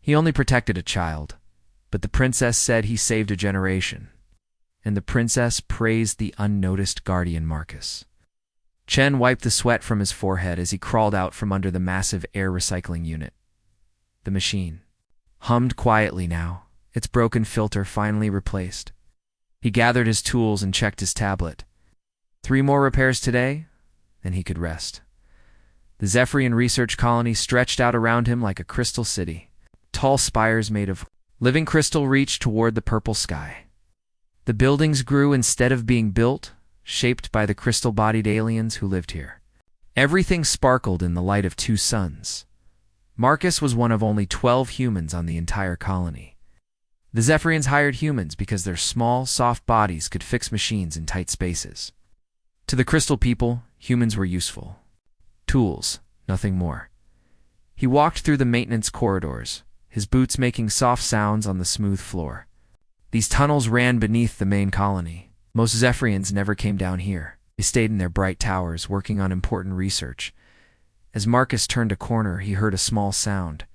He only protected a child, but the princess said he saved a generation, and the princess praised the unnoticed guardian Marcus. Chen wiped the sweat from his forehead as he crawled out from under the massive air recycling unit. The machine hummed quietly now, its broken filter finally replaced. He gathered his tools and checked his tablet. 3 more repairs today, then he could rest. The Zephyrian research colony stretched out around him like a crystal city. Tall spires made of living crystal reached toward the purple sky. The buildings grew instead of being built, shaped by the crystal-bodied aliens who lived here. Everything sparkled in the light of 2 suns. Marcus was one of only 12 humans on the entire colony. The Zephyrians hired humans because their small, soft bodies could fix machines in tight spaces. To the crystal people, humans were useful. Tools, nothing more. He walked through the maintenance corridors, his boots making soft sounds on the smooth floor. These tunnels ran beneath the main colony. Most Zephyrians never came down here. They stayed in their bright towers, working on important research. As Marcus turned a corner, he heard a small sound.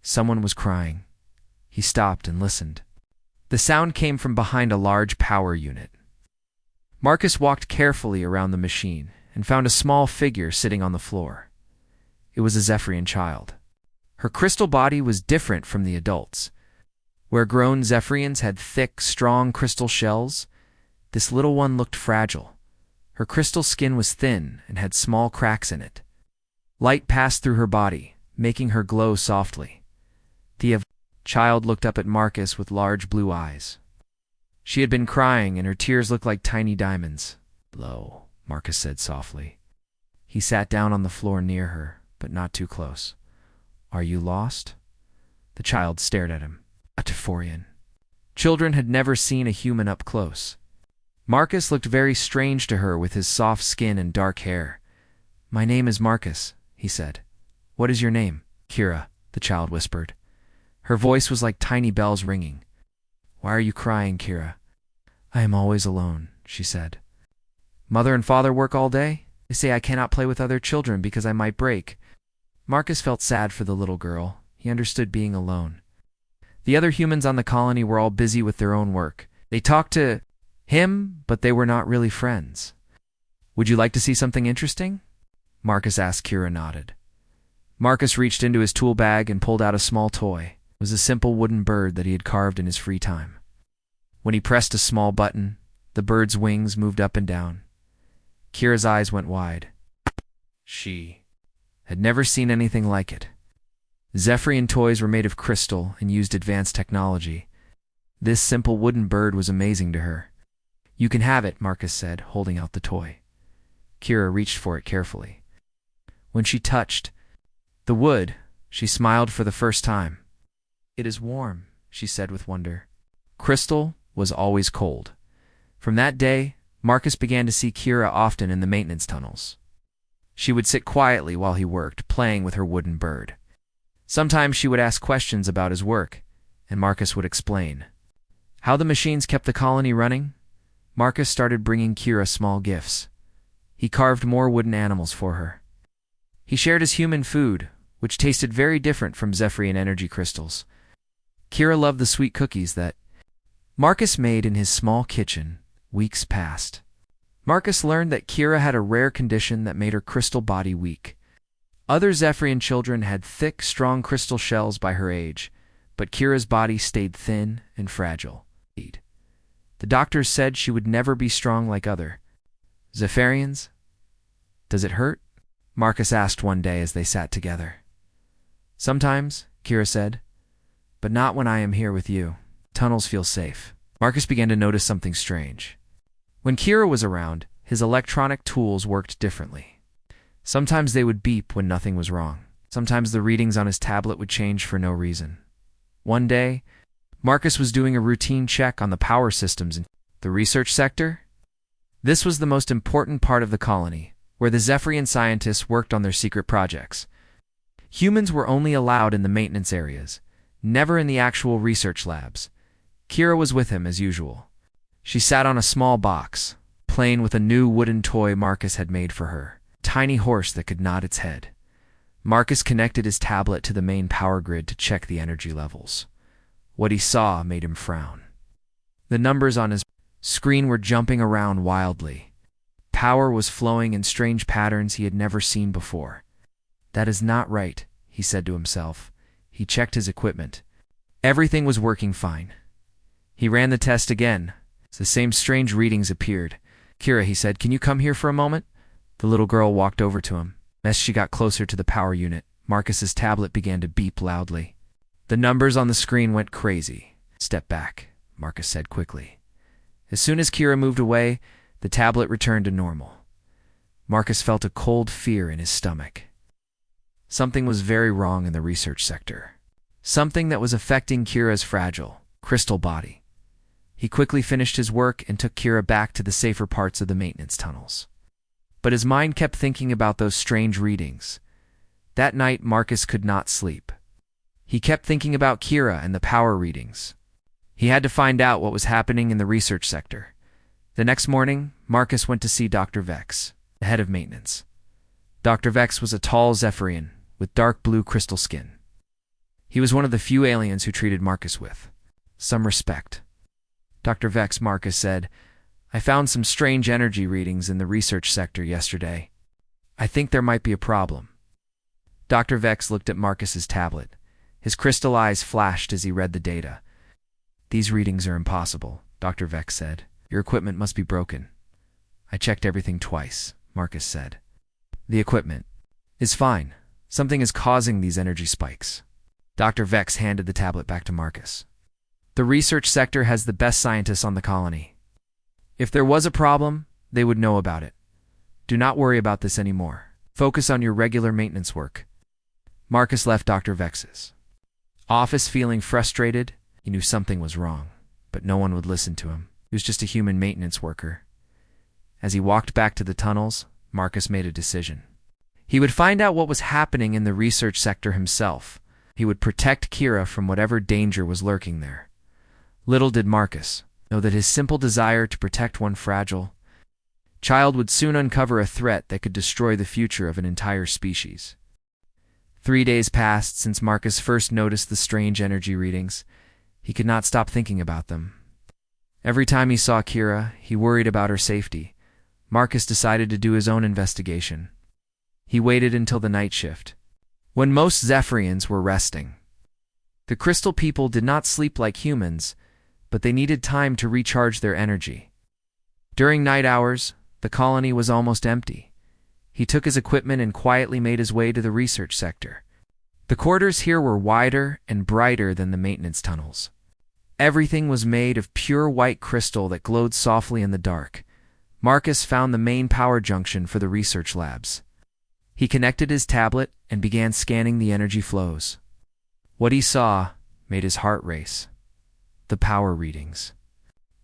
Someone was crying. He stopped and listened. The sound came from behind a large power unit. Marcus walked carefully around the machine and found a small figure sitting on the floor. It was a Zephyrian child. Her crystal body was different from the adults. Where grown Zephyrians had thick, strong crystal shells, this little one looked fragile. Her crystal skin was thin and had small cracks in it. Light passed through her body, making her glow softly. The child looked up at Marcus with large blue eyes. She had been crying, and her tears looked like tiny diamonds. "Hello," Marcus said softly. He sat down on the floor near her, but not too close. "Are you lost?" The child stared at him. A Tephorian. Children had never seen a human up close. Marcus looked very strange to her with his soft skin and dark hair. "My name is Marcus," he said. "What is your name?" "Kira," the child whispered. Her voice was like tiny bells ringing. "Why are you crying, Kira?" "I am always alone," she said. "Mother and father work all day? They say I cannot play with other children because I might break." Marcus felt sad for the little girl. He understood being alone. The other humans on the colony were all busy with their own work. They talked to him, but they were not really friends. "Would you like to see something interesting?" Marcus asked. Kira nodded. Marcus reached into his tool bag and pulled out a small toy. It was a simple wooden bird that he had carved in his free time. When he pressed a small button, the bird's wings moved up and down. Kira's eyes went wide. She had never seen anything like it. Zephyrian toys were made of crystal and used advanced technology. This simple wooden bird was amazing to her. "You can have it," Marcus said, holding out the toy. Kira reached for it carefully. When she touched the wood, she smiled for the first time. "It is warm," she said with wonder. Crystal was always cold. From that day, Marcus began to see Kira often in the maintenance tunnels. She would sit quietly while he worked, playing with her wooden bird. Sometimes she would ask questions about his work, and Marcus would explain. How the machines kept the colony running? Marcus started bringing Kira small gifts. He carved more wooden animals for her. He shared his human food, which tasted very different from Zephyrian energy crystals. Kira loved the sweet cookies that Marcus made in his small kitchen. Weeks passed. Marcus learned that Kira had a rare condition that made her crystal body weak. Other Zephyrian children had thick, strong crystal shells by her age, but Kira's body stayed thin and fragile. The doctors said she would never be strong like other Zephyrians. "Does it hurt?" Marcus asked one day as they sat together. "Sometimes," Kira said, "but not when I am here with you. Tunnels feel safe." Marcus began to notice something strange. When Kira was around, his electronic tools worked differently. Sometimes they would beep when nothing was wrong. Sometimes the readings on his tablet would change for no reason. One day, Marcus was doing a routine check on the power systems in the research sector. This was the most important part of the colony, where the Zephyrian scientists worked on their secret projects. Humans were only allowed in the maintenance areas, never in the actual research labs. Kira was with him as usual. She sat on a small box, playing with a new wooden toy Marcus had made for her, a tiny horse that could nod its head. Marcus connected his tablet to the main power grid to check the energy levels. What he saw made him frown. The numbers on his screen were jumping around wildly. Power was flowing in strange patterns he had never seen before. That is not right, he said to himself. He checked his equipment. Everything was working fine. He ran the test again. The same strange readings appeared. Kira, he said, can you come here for a moment? The little girl walked over to him. As she got closer to the power unit, Marcus's tablet began to beep loudly. The numbers on the screen went crazy. Step back, Marcus said quickly. As soon as Kira moved away, the tablet returned to normal. Marcus felt a cold fear in his stomach. Something was very wrong in the research sector. Something that was affecting Kira's fragile, crystal body. He quickly finished his work and took Kira back to the safer parts of the maintenance tunnels. But his mind kept thinking about those strange readings. That night, Marcus could not sleep. He kept thinking about Kira and the power readings. He had to find out what was happening in the research sector. The next morning, Marcus went to see Dr. Vex, the head of maintenance. Dr. Vex was a tall Zephyrian with dark blue crystal skin. He was one of the few aliens who treated Marcus with some respect. Dr. Vex, Marcus said, I found some strange energy readings in the research sector yesterday. I think there might be a problem. Dr. Vex looked at Marcus's tablet. His crystal eyes flashed as he read the data. These readings are impossible, Dr. Vex said. Your equipment must be broken. I checked everything twice, Marcus said. The equipment is fine. Something is causing these energy spikes. Dr. Vex handed the tablet back to Marcus. The research sector has the best scientists on the colony. If there was a problem, they would know about it. Do not worry about this anymore. Focus on your regular maintenance work. Marcus left Dr. Vex's office feeling frustrated. He knew something was wrong, but no one would listen to him. He was just a human maintenance worker. As he walked back to the tunnels, Marcus made a decision. He would find out what was happening in the research sector himself. He would protect Kira from whatever danger was lurking there. Little did Marcus know that his simple desire to protect one fragile child would soon uncover a threat that could destroy the future of an entire species. 3 days passed since Marcus first noticed the strange energy readings. He could not stop thinking about them. Every time he saw Kira, he worried about her safety. Marcus decided to do his own investigation. He waited until the night shift, when most Zephyrians were resting. The crystal people did not sleep like humans, but they needed time to recharge their energy. During night hours, the colony was almost empty. He took his equipment and quietly made his way to the research sector. The corridors here were wider and brighter than the maintenance tunnels. Everything was made of pure white crystal that glowed softly in the dark. Marcus found the main power junction for the research labs. He connected his tablet and began scanning the energy flows. What he saw made his heart race. The power readings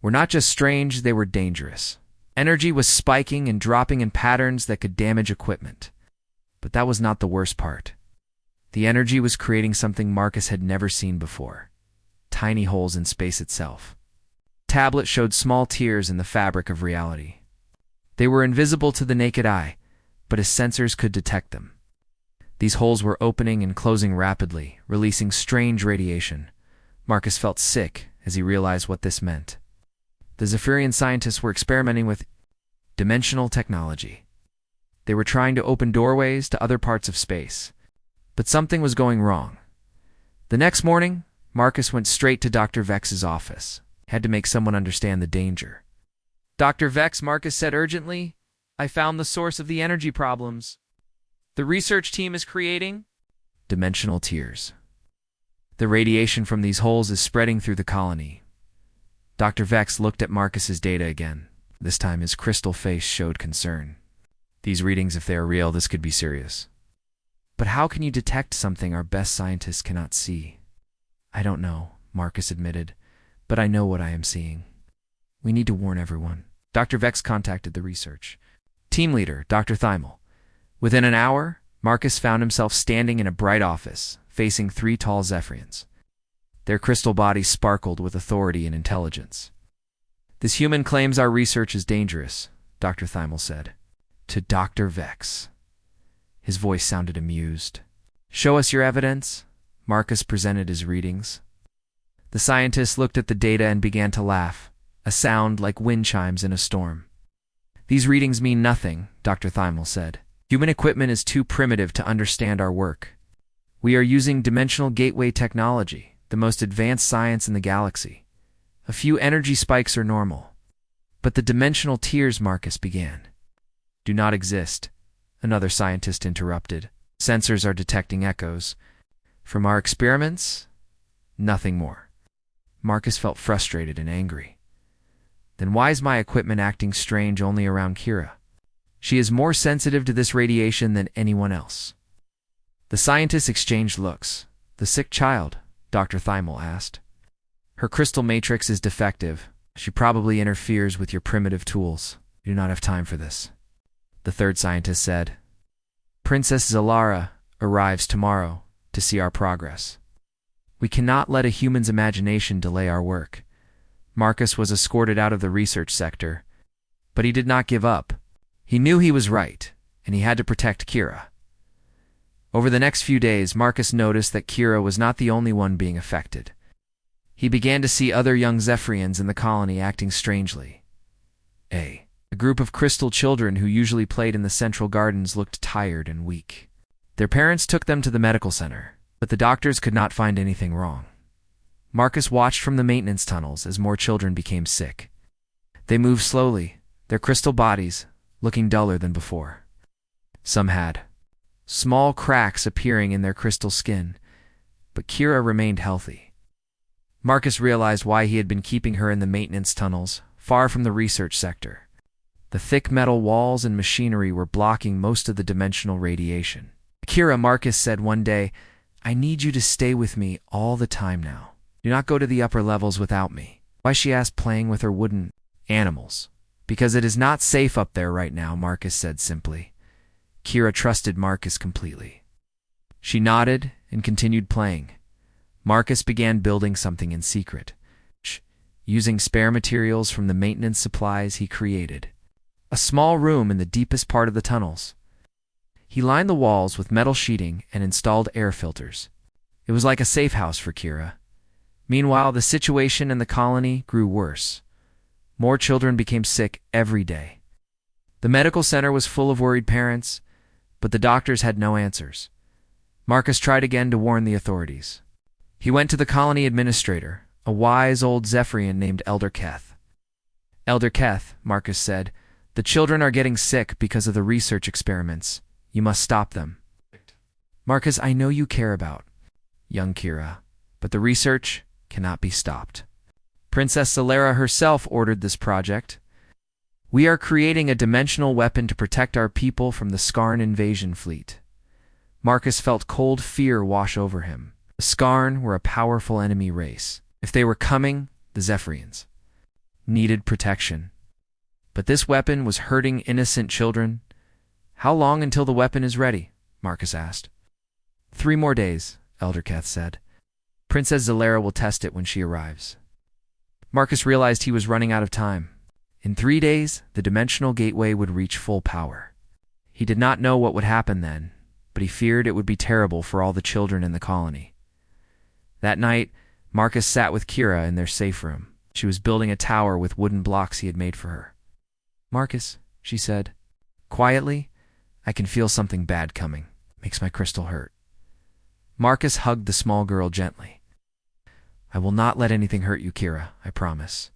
were not just strange, they were dangerous. Energy was spiking and dropping in patterns that could damage equipment. But that was not the worst part. The energy was creating something Marcus had never seen before. Tiny holes in space itself. The tablet showed small tears in the fabric of reality. They were invisible to the naked eye, but his sensors could detect them. These holes were opening and closing rapidly, releasing strange radiation. Marcus felt sick as he realized what this meant. The Zephyrian scientists were experimenting with dimensional technology. They were trying to open doorways to other parts of space. But something was going wrong. The next morning, Marcus went straight to Dr. Vex's office. He had to make someone understand the danger. Dr. Vex, Marcus said urgently, I found the source of the energy problems. The research team is creating dimensional tears. The radiation from these holes is spreading through the colony. Dr. Vex looked at Marcus's data again. This time his crystal face showed concern. These readings, if they are real, this could be serious. But how can you detect something our best scientists cannot see? I don't know, Marcus admitted, but I know what I am seeing. We need to warn everyone. Dr. Vex contacted the research team leader, Dr. Thymel. Within an hour, Marcus found himself standing in a bright office, facing 3 tall Zephyrians. Their crystal bodies sparkled with authority and intelligence. This human claims our research is dangerous, Dr. Thymel said. To Dr. Vex. His voice sounded amused. Show us your evidence. Marcus presented his readings. The scientist looked at the data and began to laugh, a sound like wind chimes in a storm. These readings mean nothing, Dr. Thymel said. Human equipment is too primitive to understand our work. We are using dimensional gateway technology, the most advanced science in the galaxy. A few energy spikes are normal. But the dimensional tiers, Marcus began, do not exist, another scientist interrupted. Sensors are detecting echoes. From our experiments, nothing more. Marcus felt frustrated and angry. Then why is my equipment acting strange only around Kira? She is more sensitive to this radiation than anyone else. The scientists exchanged looks. The sick child, Dr. Thymel asked. Her crystal matrix is defective. She probably interferes with your primitive tools. We do not have time for this. The third scientist said. Princess Zalara arrives tomorrow to see our progress. We cannot let a human's imagination delay our work. Marcus was escorted out of the research sector, but he did not give up. He knew he was right, and he had to protect Kira. Over the next few days, Marcus noticed that Kira was not the only one being affected. He began to see other young Zephyrians in the colony acting strangely. A group of crystal children who usually played in the central gardens looked tired and weak. Their parents took them to the medical center, but the doctors could not find anything wrong. Marcus watched from the maintenance tunnels as more children became sick. They moved slowly, their crystal bodies looking duller than before. Some had small cracks appearing in their crystal skin, but Kira remained healthy. Marcus realized why he had been keeping her in the maintenance tunnels, far from the research sector. The thick metal walls and machinery were blocking most of the dimensional radiation. Kira, Marcus said one day, I need you to stay with me all the time now. Do not go to the upper levels without me. Why, she asked, playing with her wooden animals. Because it is not safe up there right now, Marcus said simply. Kira trusted Marcus completely. She nodded and continued playing. Marcus began building something in secret, using spare materials from the maintenance supplies he created. A small room in the deepest part of the tunnels. He lined the walls with metal sheeting and installed air filters. It was like a safe house for Kira. Meanwhile, the situation in the colony grew worse. More children became sick every day. The medical center was full of worried parents, but the doctors had no answers. Marcus tried again to warn the authorities. He went to the colony administrator, a wise old Zephyrian named Elder Keth. Elder Keth, Marcus said, the children are getting sick because of the research experiments. You must stop them. Marcus, I know you care about young Kira, but the research cannot be stopped. Princess Zalara herself ordered this project. We are creating a dimensional weapon to protect our people from the Skarn invasion fleet. Marcus felt cold fear wash over him. The Skarn were a powerful enemy race. If they were coming, the Zephyrians needed protection. But this weapon was hurting innocent children. How long until the weapon is ready? Marcus asked. 3 more days, Elder Keth said. Princess Zalara will test it when she arrives. Marcus realized he was running out of time. In 3 days, the dimensional gateway would reach full power. He did not know what would happen then, but he feared it would be terrible for all the children in the colony. That night, Marcus sat with Kira in their safe room. She was building a tower with wooden blocks he had made for her. Marcus, she said, quietly, I can feel something bad coming. Makes my crystal hurt. Marcus hugged the small girl gently. I will not let anything hurt you, Kira, I promise.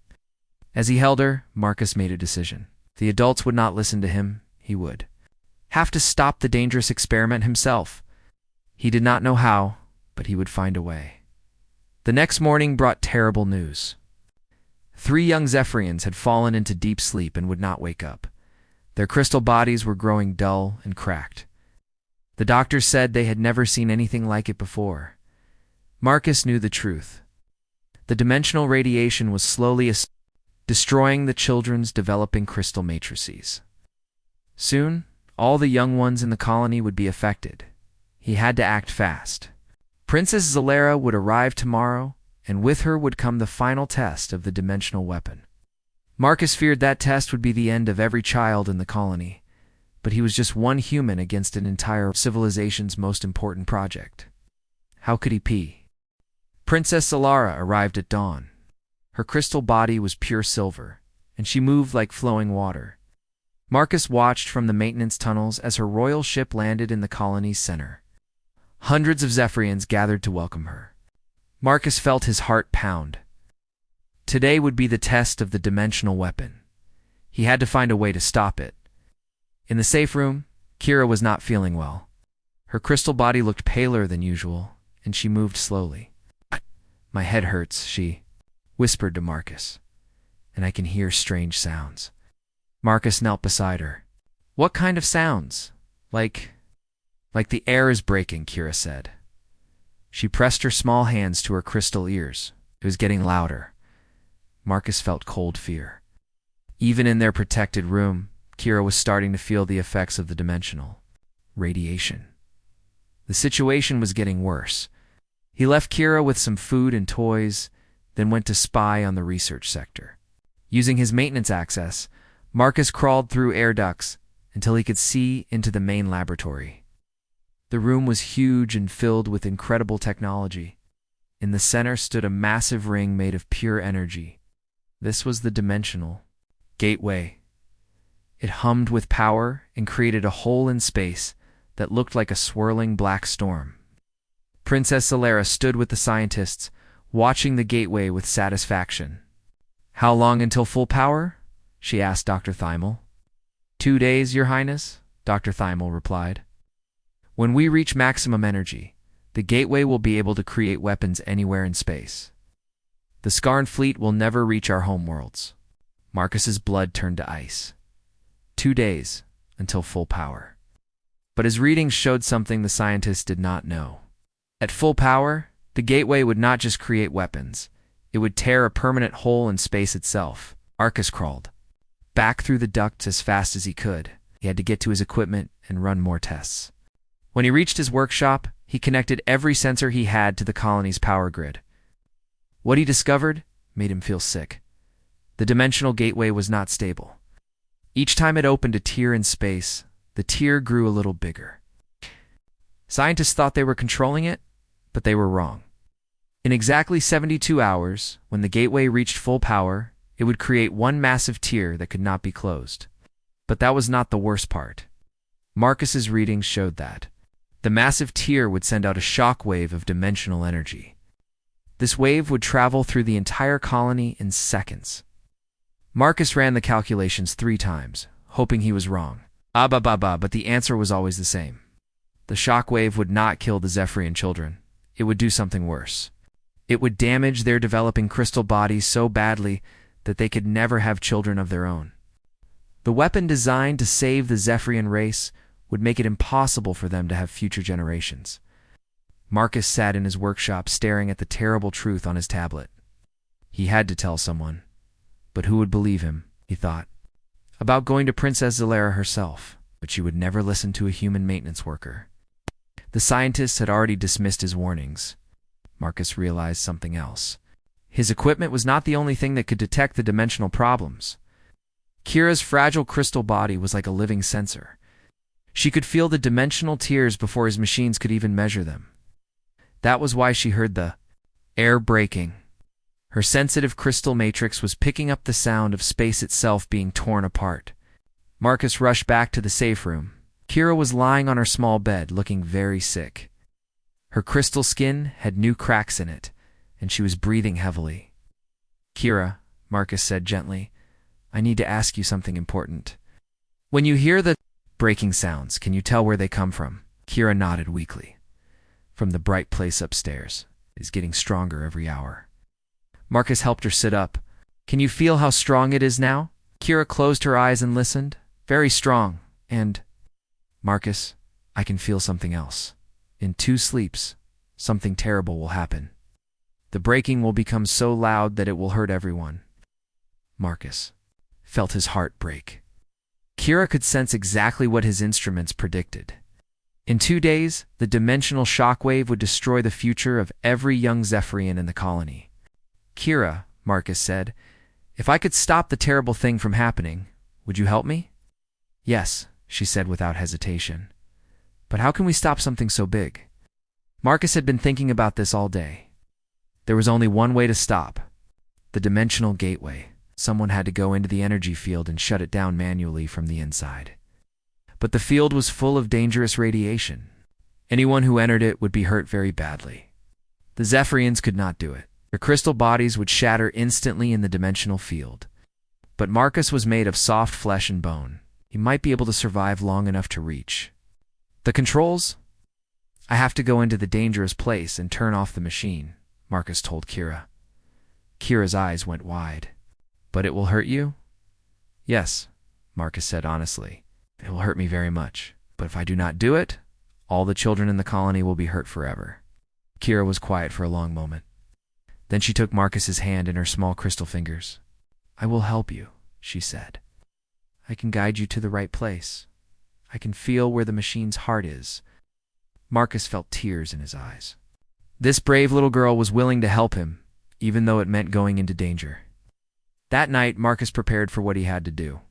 As he held her, Marcus made a decision. If the adults would not listen to him, he would have to stop the dangerous experiment himself. He did not know how, but he would find a way. The next morning brought terrible news. 3 young Zephyrians had fallen into deep sleep and would not wake up. Their crystal bodies were growing dull and cracked. The doctors said they had never seen anything like it before. Marcus knew the truth. The dimensional radiation was slowly destroying the children's developing crystal matrices. Soon, all the young ones in the colony would be affected. He had to act fast. Princess Zalara would arrive tomorrow, and with her would come the final test of the dimensional weapon. Marcus feared that test would be the end of every child in the colony. but he was just one human against an entire civilization's most important project. How could he pee? Princess Solara arrived at dawn. Her crystal body was pure silver, and she moved like flowing water. Marcus watched from the maintenance tunnels as her royal ship landed in the colony's center. Hundreds of Zephyrians gathered to welcome her. Marcus felt his heart pound. Today would be the test of the dimensional weapon. He had to find a way to stop it. In the safe room, Kira was not feeling well. Her crystal body looked paler than usual, and she moved slowly. My head hurts, she whispered to Marcus, and I can hear strange sounds. Marcus knelt beside her. What kind of sounds? Like the air is breaking, Kira said. She pressed her small hands to her crystal ears. It was getting louder. Marcus felt cold fear. Even in their protected room, Kira was starting to feel the effects of the dimensional radiation. The situation was getting worse. He left Kira with some food and toys, then went to spy on the research sector. Using his maintenance access, Marcus crawled through air ducts until he could see into the main laboratory. The room was huge and filled with incredible technology. In the center stood a massive ring made of pure energy. This was the dimensional gateway. It hummed with power and created a hole in space that looked like a swirling black storm. Princess Solara stood with the scientists, watching the gateway with satisfaction. How long until full power? She asked Dr. Thymel. 2 days, Your Highness, Dr. Thymel replied. When we reach maximum energy, the gateway will be able to create weapons anywhere in space. The Skarn fleet will never reach our homeworlds. Marcus's blood turned to ice. 2 days until full power. But his readings showed something the scientists did not know. At full power, the gateway would not just create weapons. It would tear a permanent hole in space itself. Marcus crawled back through the ducts as fast as he could. He had to get to his equipment and run more tests. When he reached his workshop, he connected every sensor he had to the colony's power grid. What he discovered made him feel sick. The dimensional gateway was not stable. Each time it opened a tier in space, the tier grew a little bigger. Scientists thought they were controlling it, but they were wrong. In exactly 72 hours, when the gateway reached full power, it would create one massive tier that could not be closed. But that was not the worst part. Marcus's readings showed that the massive tier would send out a shock wave of dimensional energy. This wave would travel through the entire colony in seconds. Marcus ran the calculations 3 times, hoping he was wrong. But the answer was always the same. The shock wave would not kill the Zephyrian children. It would do something worse. It would damage their developing crystal bodies so badly that they could never have children of their own. The weapon designed to save the Zephyrian race would make it impossible for them to have future generations. Marcus sat in his workshop staring at the terrible truth on his tablet. He had to tell someone. But who would believe him, he thought. About going to Princess Solara herself, but she would never listen to a human maintenance worker. The scientists had already dismissed his warnings. Marcus realized something else. His equipment was not the only thing that could detect the dimensional problems. Kira's fragile crystal body was like a living sensor. She could feel the dimensional tiers before his machines could even measure them. That was why she heard the air breaking. Her sensitive crystal matrix was picking up the sound of space itself being torn apart. Marcus rushed back to the safe room. Kira was lying on her small bed, looking very sick. Her crystal skin had new cracks in it, and she was breathing heavily. Kira, Marcus said gently, I need to ask you something important. When you hear the breaking sounds, can you tell where they come from? Kira nodded weakly. From the bright place upstairs. It is getting stronger every hour. Marcus helped her sit up. Can you feel how strong it is now? Kira closed her eyes and listened. Very strong. And, Marcus, I can feel something else. In 2 sleeps, something terrible will happen. The breaking will become so loud that it will hurt everyone. Marcus felt his heart break. Kira could sense exactly what his instruments predicted. In 2 days, the dimensional shockwave would destroy the future of every young Zephyrian in the colony. Kira, Marcus said, if I could stop the terrible thing from happening, would you help me? Yes, she said without hesitation. But how can we stop something so big? Marcus had been thinking about this all day. There was only one way to stop. The dimensional gateway. Someone had to go into the energy field and shut it down manually from the inside. But the field was full of dangerous radiation. Anyone who entered it would be hurt very badly. The Zephyrians could not do it. Their crystal bodies would shatter instantly in the dimensional field. But Marcus was made of soft flesh and bone. He might be able to survive long enough to reach. The controls? I have to go into the dangerous place and turn off the machine, Marcus told Kira. Kira's eyes went wide. But it will hurt you? Yes, Marcus said honestly. It will hurt me very much. But if I do not do it, all the children in the colony will be hurt forever. Kira was quiet for a long moment. Then she took Marcus's hand in her small crystal fingers. I will help you, she said. I can guide you to the right place. I can feel where the machine's heart is. Marcus felt tears in his eyes. This brave little girl was willing to help him, even though it meant going into danger. That night, Marcus prepared for what he had to do.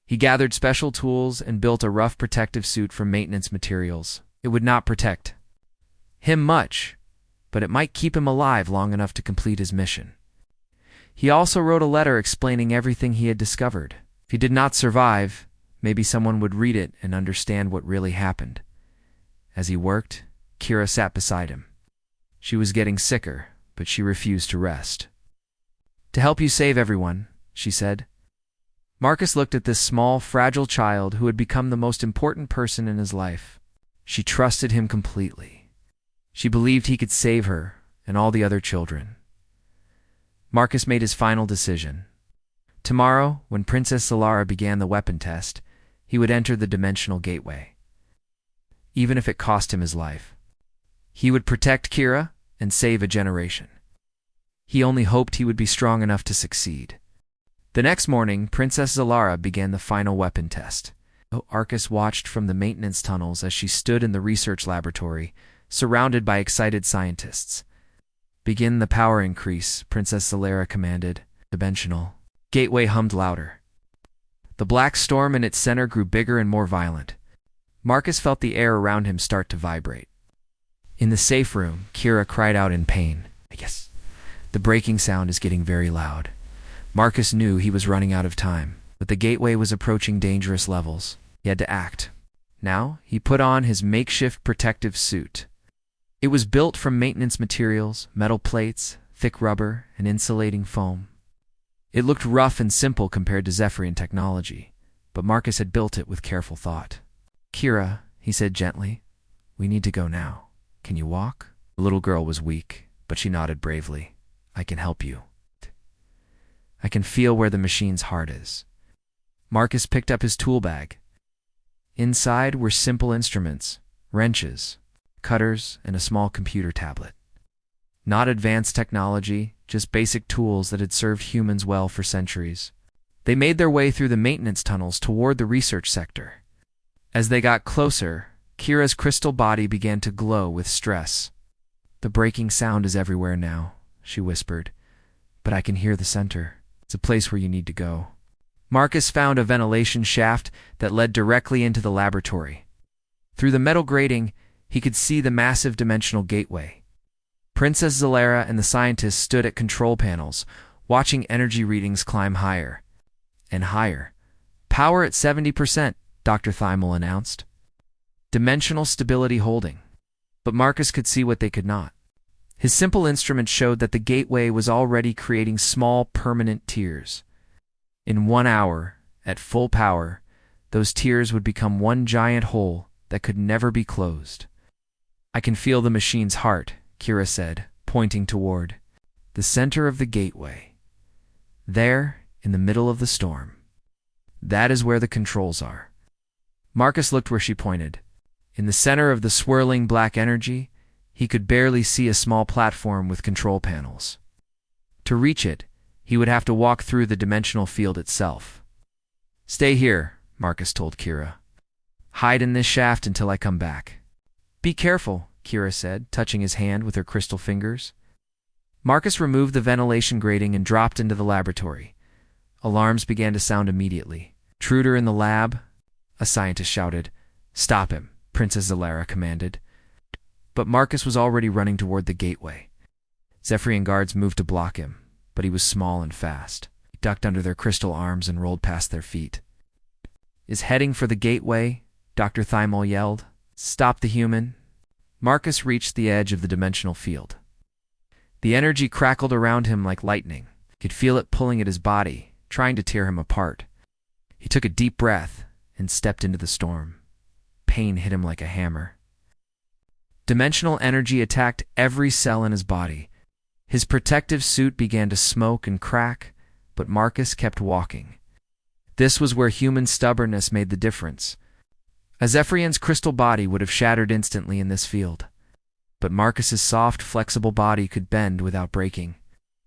He gathered special tools and built a rough protective suit from maintenance materials. It would not protect him much, but it might keep him alive long enough to complete his mission. He also wrote a letter explaining everything he had discovered. If he did not survive, maybe someone would read it and understand what really happened. As he worked, Kira sat beside him. She was getting sicker, but she refused to rest. To help you save everyone, she said. Marcus looked at this small, fragile child who had become the most important person in his life. She trusted him completely. She believed he could save her and all the other children. Marcus made his final decision. Tomorrow, when Princess Solara began the weapon test, he would enter the dimensional gateway. Even if it cost him his life. He would protect Kira and save a generation. He only hoped he would be strong enough to succeed. The next morning, Princess Solara began the final weapon test. Arcus watched from the maintenance tunnels as she stood in the research laboratory, surrounded by excited scientists. Begin the power increase, Princess Solara commanded. Dimensional gateway hummed louder. The black storm in its center grew bigger and more violent. Marcus felt the air around him start to vibrate. In the safe room, Kira cried out in pain. Yes. The breaking sound is getting very loud. Marcus knew he was running out of time, but the gateway was approaching dangerous levels. He had to act. Now, he put on his makeshift protective suit. It was built from maintenance materials, metal plates, thick rubber, and insulating foam. It looked rough and simple compared to Zephyrian technology, but Marcus had built it with careful thought. Kira, he said gently, we need to go now. Can you walk? The little girl was weak, but she nodded bravely. I can help you. I can feel where the machine's heart is. Marcus picked up his tool bag. Inside were simple instruments, wrenches, cutters, and a small computer tablet. Not advanced technology, just basic tools that had served humans well for centuries. They made their way through the maintenance tunnels toward the research sector. As they got closer, Kira's crystal body began to glow with stress. The breaking sound is everywhere now, she whispered, but I can hear the center. It's a place where you need to go. Marcus found a ventilation shaft that led directly into the laboratory. Through the metal grating, he could see the massive dimensional gateway. Princess Solara and the scientists stood at control panels, watching energy readings climb higher and higher. Power at 70%, Dr. Thymel announced. Dimensional stability holding. But Marcus could see what they could not. His simple instrument showed that the gateway was already creating small, permanent tears. In 1 hour, at full power, those tears would become one giant hole that could never be closed. I can feel the machine's heart, Kira said, pointing toward the center of the gateway. There, in the middle of the storm. That is where the controls are. Marcus looked where she pointed. In the center of the swirling black energy, he could barely see a small platform with control panels. To reach it, he would have to walk through the dimensional field itself. Stay here, Marcus told Kira. Hide in this shaft until I come back. Be careful, Kira said, touching his hand with her crystal fingers. Marcus removed the ventilation grating and dropped into the laboratory. Alarms began to sound immediately. Intruder in the lab, a scientist shouted. "Stop him," Princess Zalara commanded. But Marcus was already running toward the gateway. Zephyrian guards moved to block him, but he was small and fast. He ducked under their crystal arms and rolled past their feet. "Is heading for the gateway?" Dr. Thymol yelled. "Stop the human." Marcus reached the edge of the dimensional field. The energy crackled around him like lightning. He could feel it pulling at his body, trying to tear him apart. He took a deep breath and stepped into the storm. Pain hit him like a hammer. Dimensional energy attacked every cell in his body. His protective suit began to smoke and crack, but Marcus kept walking. This was where human stubbornness made the difference. A Zephyrian's crystal body would have shattered instantly in this field, but Marcus's soft, flexible body could bend without breaking.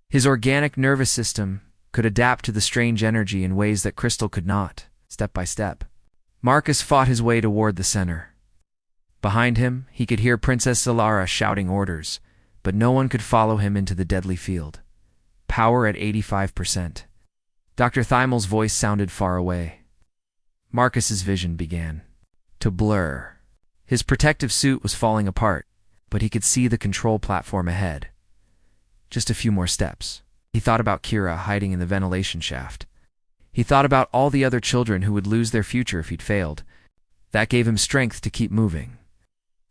His organic nervous system could adapt to the strange energy in ways that crystal could not, step by step. Marcus fought his way toward the center. Behind him, he could hear Princess Zalara shouting orders, but no one could follow him into the deadly field. Power at 85%. Dr. Thymol's voice sounded far away. Marcus's vision began to blur. His protective suit was falling apart, but he could see the control platform ahead. Just a few more steps. He thought about Kira hiding in the ventilation shaft. He thought about all the other children who would lose their future if he'd failed. That gave him strength to keep moving.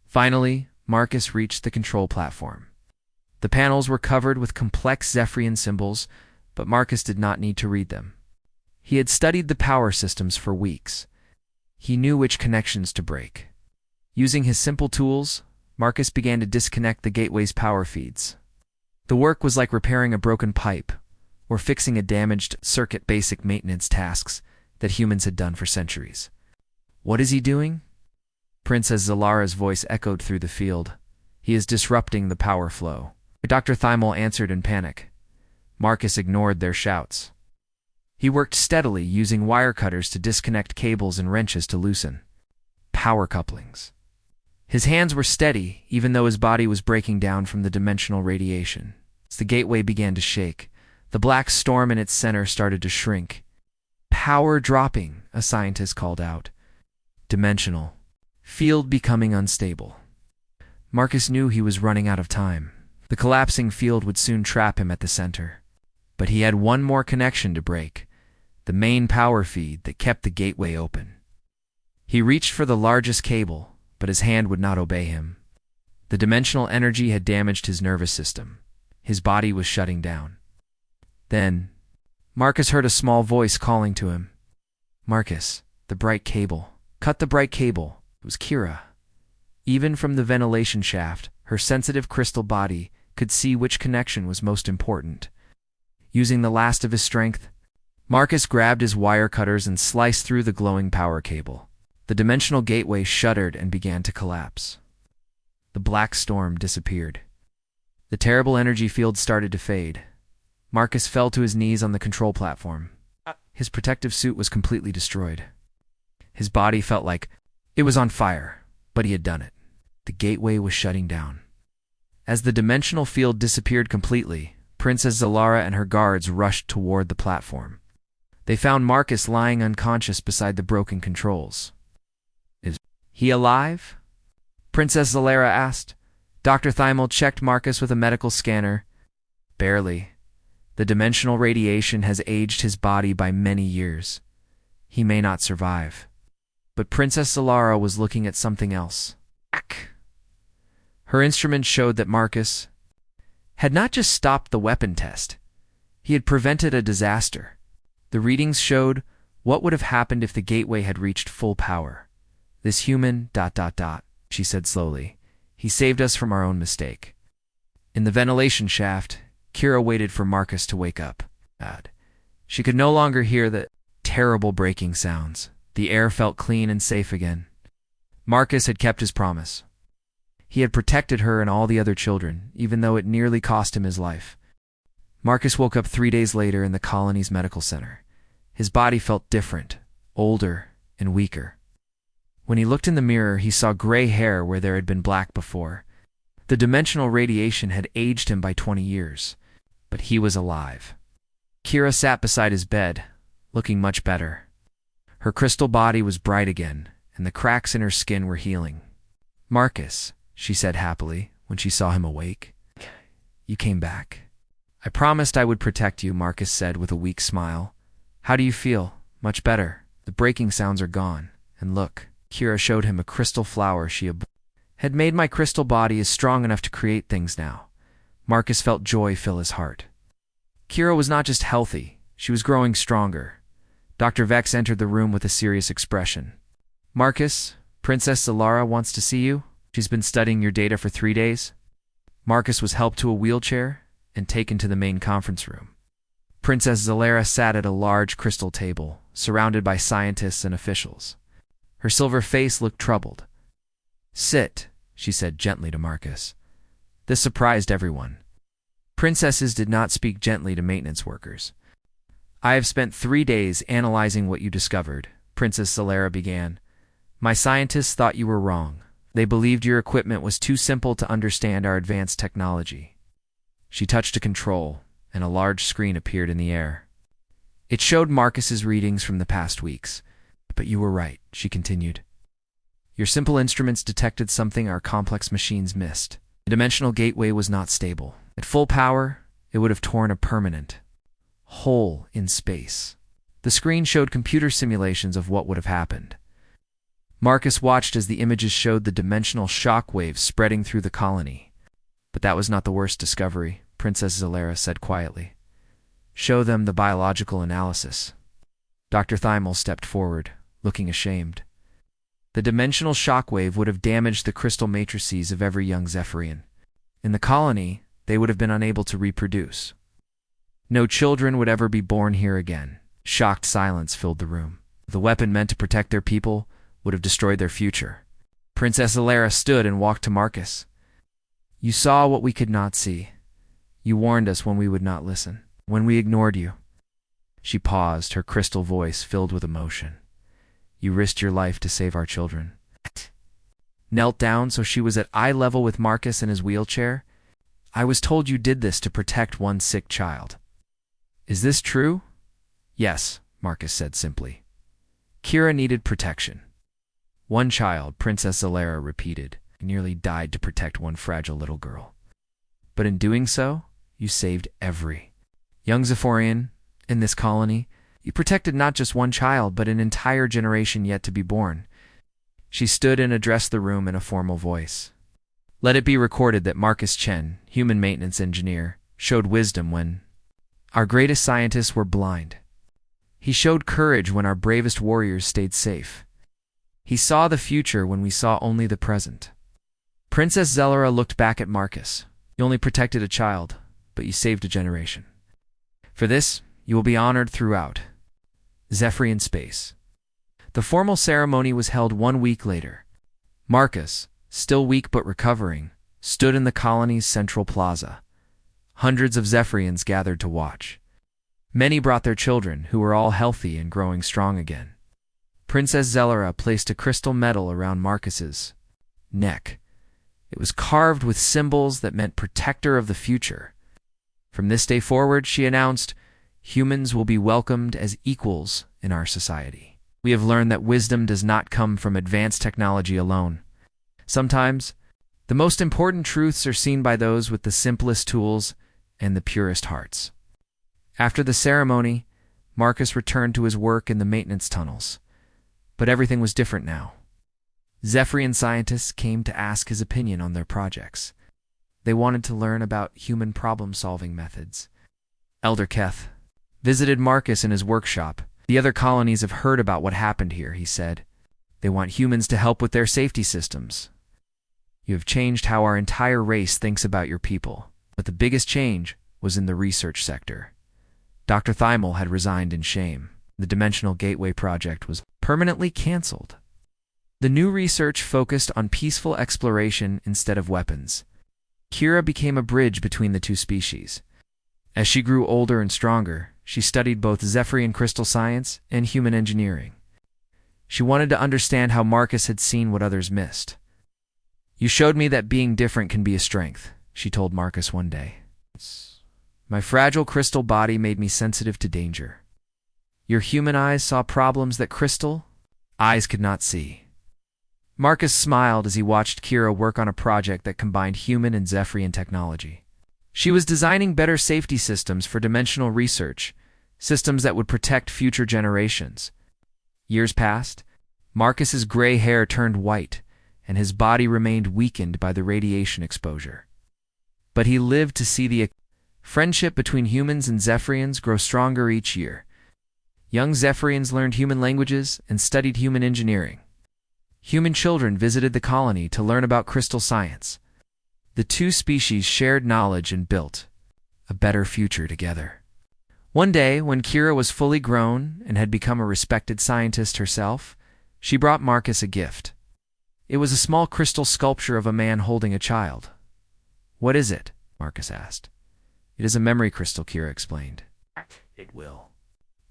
Finally, Marcus reached the control platform. The panels were covered with complex Zephyrian symbols, but Marcus did not need to read them. He had studied the power systems for weeks. He knew which connections to break. Using his simple tools, Marcus began to disconnect the gateway's power feeds. The work was like repairing a broken pipe or fixing a damaged circuit, basic maintenance tasks that humans had done for centuries. "What is he doing?" Princess Zalara's voice echoed through the field. "He is disrupting the power flow." Dr. Thymol answered in panic. Marcus ignored their shouts. He worked steadily, using wire cutters to disconnect cables and wrenches to loosen power couplings. His hands were steady, even though his body was breaking down from the dimensional radiation. As the gateway began to shake, the black storm in its center started to shrink. "Power dropping," a scientist called out. "Dimensional. Field becoming unstable." Marcus knew he was running out of time. The collapsing field would soon trap him at the center. But he had one more connection to break, the main power feed that kept the gateway open. He reached for the largest cable, but his hand would not obey him. The dimensional energy had damaged his nervous system. His body was shutting down. Then, Marcus heard a small voice calling to him. "Marcus, the bright cable. Cut the bright cable." It was Kira. Even from the ventilation shaft, her sensitive crystal body could see which connection was most important. Using the last of his strength, Marcus grabbed his wire cutters and sliced through the glowing power cable. The dimensional gateway shuddered and began to collapse. The black storm disappeared. The terrible energy field started to fade. Marcus fell to his knees on the control platform. His protective suit was completely destroyed. His body felt like it was on fire, but he had done it. The gateway was shutting down. As the dimensional field disappeared completely, Princess Zalara and her guards rushed toward the platform. They found Marcus lying unconscious beside the broken controls. "Is he alive?" Princess Zalara asked. Dr. Thymol checked Marcus with a medical scanner. "Barely. The dimensional radiation has aged his body by many years. He may not survive." But Princess Zalara was looking at something else. Her instrument showed that Marcus had not just stopped the weapon test. He had prevented a disaster. The readings showed what would have happened if the gateway had reached full power. "This human, she said slowly. "He saved us from our own mistake." In the ventilation shaft, Kira waited for Marcus to wake up. She could no longer hear the terrible breaking sounds. The air felt clean and safe again. Marcus had kept his promise. He had protected her and all the other children, even though it nearly cost him his life. Marcus woke up 3 days later in the colony's medical center. His body felt different, older, and weaker. When he looked in the mirror, he saw gray hair where there had been black before. The dimensional radiation had aged him by 20 years, but he was alive. Kira sat beside his bed, looking much better. Her crystal body was bright again, and the cracks in her skin were healing. "Marcus," she said happily when she saw him awake. "You came back." "I promised I would protect you," Marcus said with a weak smile. "How do you feel?" "Much better. The breaking sounds are gone. And look." Kira showed him a crystal flower she had made. "My crystal body is strong enough to create things now." Marcus felt joy fill his heart. Kira was not just healthy, she was growing stronger. Dr. Vex entered the room with a serious expression. "Marcus, Princess Zalara wants to see you. She's been studying your data for 3 days." Marcus was helped to a wheelchair and taken to the main conference room. Princess Zalara sat at a large crystal table, surrounded by scientists and officials. Her silver face looked troubled. "Sit," she said gently to Marcus. This surprised everyone. Princesses did not speak gently to maintenance workers. "I have spent 3 days analyzing what you discovered," Princess Zalara began. "My scientists thought you were wrong. They believed your equipment was too simple to understand our advanced technology." She touched a control, and a large screen appeared in the air. It showed Marcus's readings from the past weeks. "But you were right," she continued. "Your simple instruments detected something our complex machines missed. The dimensional gateway was not stable. At full power, it would have torn a permanent hole in space." The screen showed computer simulations of what would have happened. Marcus watched as the images showed the dimensional shock waves spreading through the colony. "But that was not the worst discovery," Princess Zalara said quietly. "Show them the biological analysis." Dr. Thymel stepped forward, looking ashamed. The dimensional shockwave would have damaged the crystal matrices of every young Zephyrian. In the colony, they would have been unable to reproduce. No children would ever be born here again. Shocked silence filled the room. The weapon meant to protect their people would have destroyed their future. Princess Zalara stood and walked to Marcus. "You saw what we could not see. You warned us when we would not listen, when we ignored you." She paused, her crystal voice filled with emotion. "You risked your life to save our children." Knelt down so she was at eye level with Marcus in his wheelchair. "I was told you did this to protect one sick child." "Is this true?" "Yes," Marcus said simply. "Kira needed protection." "One child," Princess Zalara repeated. "I nearly died to protect one fragile little girl. But in doing so, you saved every young Zephyrian in this colony. You protected not just one child, but an entire generation yet to be born." She stood and addressed the room in a formal voice. "Let it be recorded that Marcus Chen, human maintenance engineer, showed wisdom when our greatest scientists were blind. He showed courage when our bravest warriors stayed safe. He saw the future when we saw only the present." Princess Zalara looked back at Marcus. "You only protected a child, but you saved a generation. For this, you will be honored throughout Zephyrian space." The formal ceremony was held 1 week later. Marcus, still weak but recovering, stood in the colony's central plaza. Hundreds of Zephyrians gathered to watch. Many brought their children, who were all healthy and growing strong again. Princess Zalara placed a crystal medal around Marcus's neck. It was carved with symbols that meant protector of the future. From this day forward, she announced, humans will be welcomed as equals in our society. We have learned that wisdom does not come from advanced technology alone. Sometimes, the most important truths are seen by those with the simplest tools and the purest hearts. After the ceremony, Marcus returned to his work in the maintenance tunnels. But everything was different now. Zephyrian scientists came to ask his opinion on their projects. They wanted to learn about human problem-solving methods. Elder Keth visited Marcus in his workshop. "The other colonies have heard about what happened here," he said. "They want humans to help with their safety systems. You have changed how our entire race thinks about your people." But the biggest change was in the research sector. Dr. Thymel had resigned in shame. The Dimensional Gateway project was permanently canceled. The new research focused on peaceful exploration instead of weapons. Kira became a bridge between the two species. As she grew older and stronger, she studied both Zephyrian crystal science and human engineering. She wanted to understand how Marcus had seen what others missed. "You showed me that being different can be a strength," she told Marcus one day. "My fragile crystal body made me sensitive to danger. Your human eyes saw problems that crystal eyes could not see. Marcus smiled as he watched Kira work on a project that combined human and Zephyrian technology. She was designing better safety systems for dimensional research, systems that would protect future generations. Years passed. Marcus's gray hair turned white, and his body remained weakened by the radiation exposure. But he lived to see the friendship between humans and Zephyrians grow stronger each year. Young Zephyrians learned human languages and studied human engineering. Human children visited the colony to learn about crystal science. The two species shared knowledge and built a better future together. One day, when Kira was fully grown and had become a respected scientist herself, she brought Marcus a gift. It was a small crystal sculpture of a man holding a child. "What is it?" Marcus asked. "It is a memory crystal," Kira explained. "It will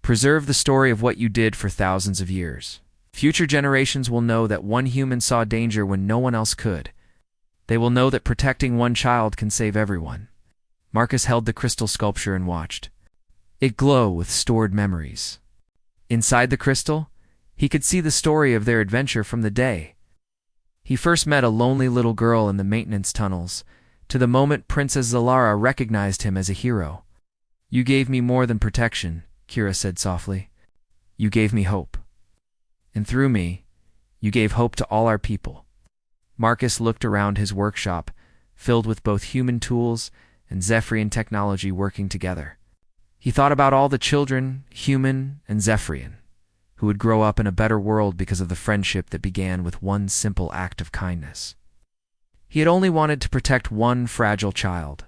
preserve the story of what you did for thousands of years. Future generations will know that one human saw danger when no one else could. They will know that protecting one child can save everyone." Marcus held the crystal sculpture and watched it glow with stored memories. Inside the crystal, he could see the story of their adventure from the day he first met a lonely little girl in the maintenance tunnels, to the moment Princess Zalara recognized him as a hero. "You gave me more than protection," Kira said softly. "You gave me hope. And through me, you gave hope to all our people." Marcus looked around his workshop, filled with both human tools and Zephyrian technology working together. He thought about all the children, human and Zephyrian, who would grow up in a better world because of the friendship that began with one simple act of kindness. He had only wanted to protect one fragile child.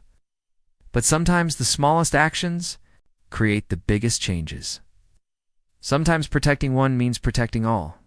But sometimes the smallest actions create the biggest changes. Sometimes protecting one means protecting all.